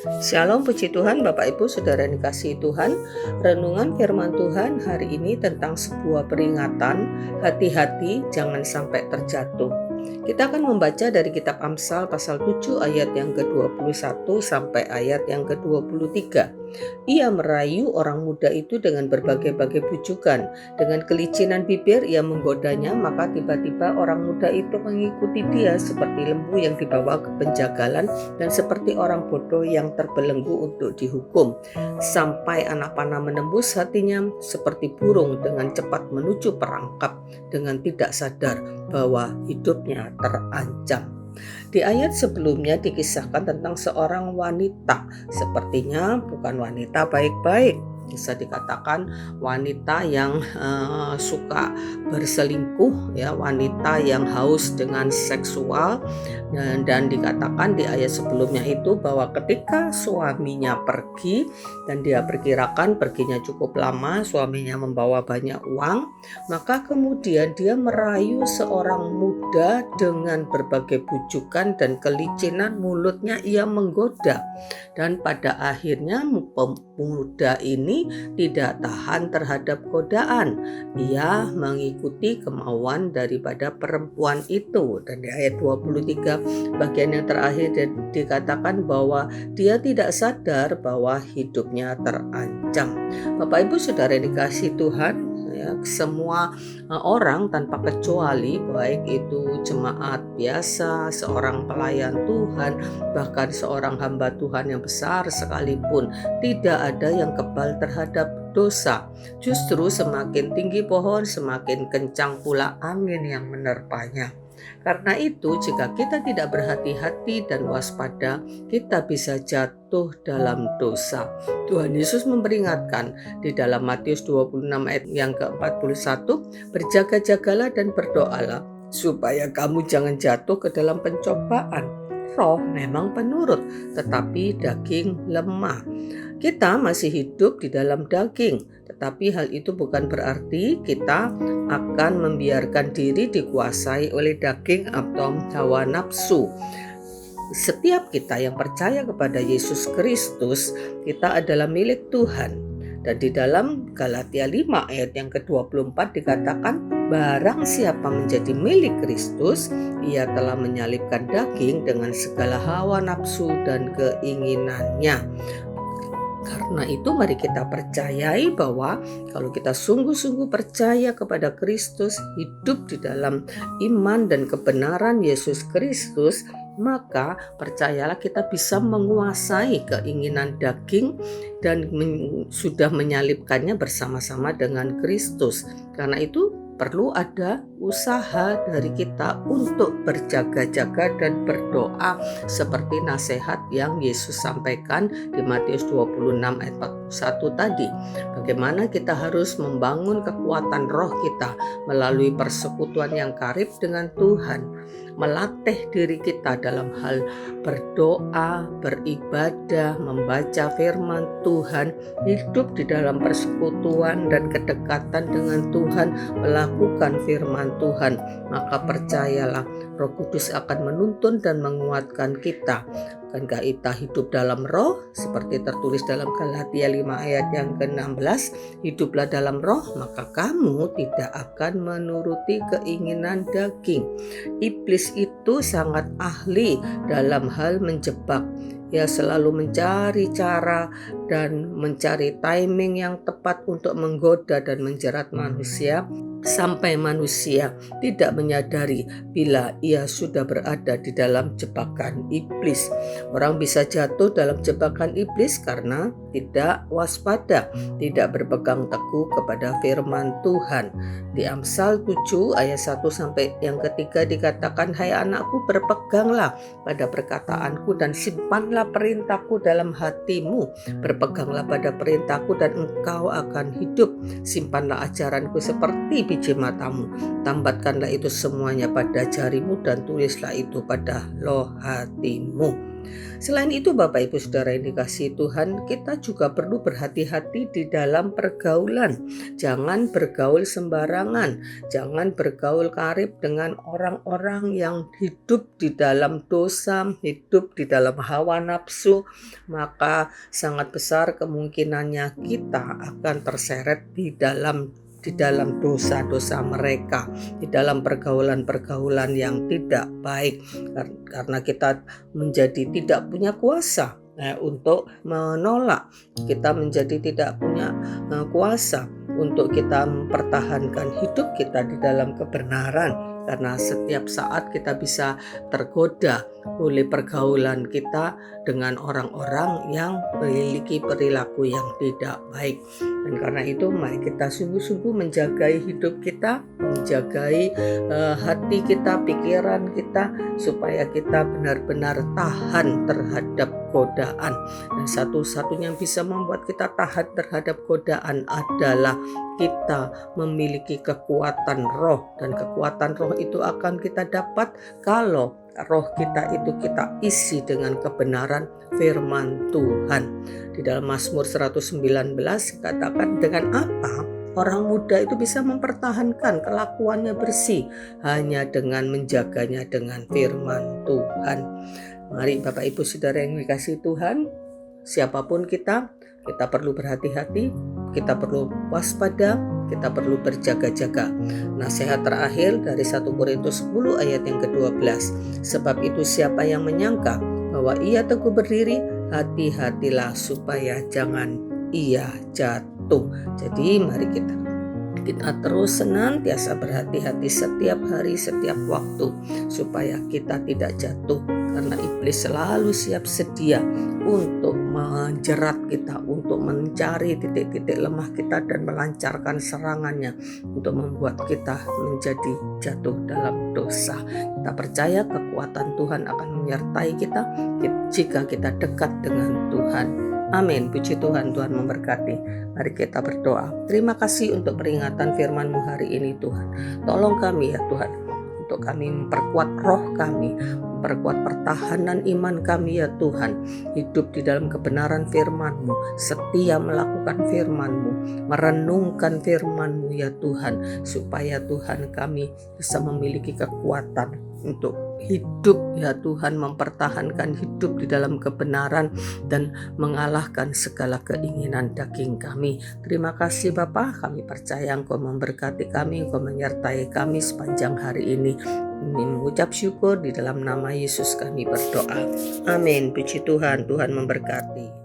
Shalom, puji Tuhan, Bapak Ibu Saudara yang dikasihi Tuhan. Renungan firman Tuhan hari ini tentang sebuah peringatan, hati-hati jangan sampai terjatuh. Kita akan membaca dari kitab Amsal pasal 7 ayat yang ke-21 sampai ayat yang ke-23. Ia merayu orang muda itu dengan berbagai-bagai bujukan. Dengan kelicinan bibir ia menggodanya, maka tiba-tiba orang muda itu mengikuti dia seperti lembu yang dibawa ke penjagalan dan seperti orang bodoh yang terbelenggu untuk dihukum. Sampai anak panah menembus hatinya seperti burung dengan cepat menuju perangkap dengan tidak sadar bahwa hidupnya terancam. Di ayat sebelumnya dikisahkan tentang seorang wanita, sepertinya bukan wanita baik-baik. Bisa dikatakan wanita yang suka berselingkuh, ya, wanita yang haus dengan seksual, dan dikatakan di ayat sebelumnya itu bahwa ketika suaminya pergi dan dia perkirakan perginya cukup lama, suaminya membawa banyak uang, maka kemudian dia merayu seorang muda dengan berbagai bujukan dan kelicinan mulutnya ia menggoda, dan pada akhirnya pemuda ini tidak tahan terhadap godaan. Ia mengikuti kemauan daripada perempuan itu. Dan di ayat 23 bagian yang terakhir dikatakan bahwa dia tidak sadar bahwa hidupnya terancam. Bapak Ibu Saudara yang dikasihi Tuhan, ya, semua orang tanpa kecuali, baik itu jemaat biasa, seorang pelayan Tuhan, bahkan seorang hamba Tuhan yang besar sekalipun, tidak ada yang kebal terhadap dosa. Justru semakin tinggi pohon, semakin kencang pula angin yang menerpanya. Karena itu, jika kita tidak berhati-hati dan waspada, kita bisa jatuh dalam dosa. Tuhan Yesus memperingatkan di dalam Matius 26 ayat yang ke-41, berjaga-jagalah dan berdoalah supaya kamu jangan jatuh ke dalam pencobaan. Roh memang penurut, tetapi daging lemah. Kita masih hidup di dalam daging, tetapi hal itu bukan berarti kita akan membiarkan diri dikuasai oleh daging atau hawa nafsu. Setiap kita yang percaya kepada Yesus Kristus, kita adalah milik Tuhan. Dan di dalam Galatia 5 ayat yang ke-24 dikatakan, barang siapa menjadi milik Kristus, ia telah menyalibkan daging dengan segala hawa nafsu dan keinginannya. Karena itu mari kita percayai bahwa kalau kita sungguh-sungguh percaya kepada Kristus, hidup di dalam iman dan kebenaran Yesus Kristus, maka percayalah kita bisa menguasai keinginan daging dan sudah menyalibkannya bersama-sama dengan Kristus. Karena itu perlu ada usaha dari kita untuk berjaga-jaga dan berdoa seperti nasihat yang Yesus sampaikan di Matius 26 ayat 41 tadi. Bagaimana kita harus membangun kekuatan roh kita melalui persekutuan yang karib dengan Tuhan, melatih diri kita dalam hal berdoa, beribadah, membaca firman Tuhan, hidup di dalam persekutuan dan kedekatan dengan Tuhan, melakukan firman Tuhan, maka percayalah Roh Kudus akan menuntun dan menguatkan kita. Akankah kita hidup dalam roh seperti tertulis dalam Galatia 5 ayat yang ke-16, hiduplah dalam roh maka kamu tidak akan menuruti keinginan daging. Iblis itu sangat ahli dalam hal menjebak. Ia selalu mencari cara dan mencari timing yang tepat untuk menggoda dan menjerat manusia, sampai manusia tidak menyadari bila ia sudah berada di dalam jebakan iblis. Orang bisa jatuh dalam jebakan iblis karena tidak waspada, tidak berpegang teguh kepada firman Tuhan. Di Amsal 7 ayat 1 sampai yang ketiga dikatakan, hai anakku, berpeganglah pada perkataanku dan simpanlah perintahku dalam hatimu. Berpeganglah pada perintahku dan engkau akan hidup. Simpanlah ajaranku seperti biji matamu. Tambatkanlah itu semuanya pada jarimu dan tulislah itu pada loh hatimu. Selain itu Bapak Ibu Saudara yang dikasihi Tuhan, kita juga perlu berhati-hati di dalam pergaulan. Jangan bergaul sembarangan, jangan bergaul karib dengan orang-orang yang hidup di dalam dosa, hidup di dalam hawa nafsu, maka sangat besar kemungkinannya kita akan terseret di dalam dosa-dosa mereka, di dalam pergaulan-pergaulan yang tidak baik, karena kita menjadi tidak punya kuasa untuk menolak, kita menjadi tidak punya kuasa untuk kita mempertahankan hidup kita di dalam kebenaran. Karena setiap saat kita bisa tergoda oleh pergaulan kita dengan orang-orang yang memiliki perilaku yang tidak baik. Dan karena itu mari kita sungguh-sungguh menjagai hidup kita, menjagai hati kita, pikiran kita, supaya kita benar-benar tahan terhadap godaan. Dan satu-satunya yang bisa membuat kita tahan terhadap godaan adalah kita memiliki kekuatan roh, dan kekuatan roh itu akan kita dapat kalau roh kita itu kita isi dengan kebenaran firman Tuhan. Di dalam Mazmur 119 dikatakan, dengan apa orang muda itu bisa mempertahankan kelakuannya bersih? Hanya dengan menjaganya dengan firman Tuhan. Mari Bapak Ibu Saudara yang dikasihi Tuhan, siapapun kita perlu berhati-hati, kita perlu waspada, kita perlu berjaga-jaga. Nasihat terakhir dari 1 Korintus 10 ayat yang ke-12. Sebab itu siapa yang menyangka bahwa ia teguh berdiri, hati-hatilah supaya jangan ia jatuh. Jadi mari kita terus senantiasa berhati-hati setiap hari, setiap waktu, supaya kita tidak jatuh, karena iblis selalu siap sedia untuk menjerat kita, untuk mencari titik-titik lemah kita dan melancarkan serangannya untuk membuat kita menjadi jatuh dalam dosa. Kita percaya kekuatan Tuhan akan menyertai kita jika kita dekat dengan Tuhan. Amin. Puji Tuhan, Tuhan memberkati. Mari kita berdoa. Terima kasih untuk peringatan firman-Mu hari ini Tuhan. Tolong kami ya Tuhan, untuk kami memperkuat roh kami, memperkuat pertahanan iman kami ya Tuhan. Hidup di dalam kebenaran firman-Mu, setia melakukan firman-Mu, merenungkan firman-Mu ya Tuhan, supaya Tuhan kami bisa memiliki kekuatan untuk hidup ya Tuhan, mempertahankan hidup di dalam kebenaran dan mengalahkan segala keinginan daging kami. Terima kasih Bapa, kami percaya Engkau memberkati kami, Engkau menyertai kami sepanjang hari ini. Mengucap syukur di dalam nama Yesus kami berdoa. Amin. Puji Tuhan, Tuhan memberkati.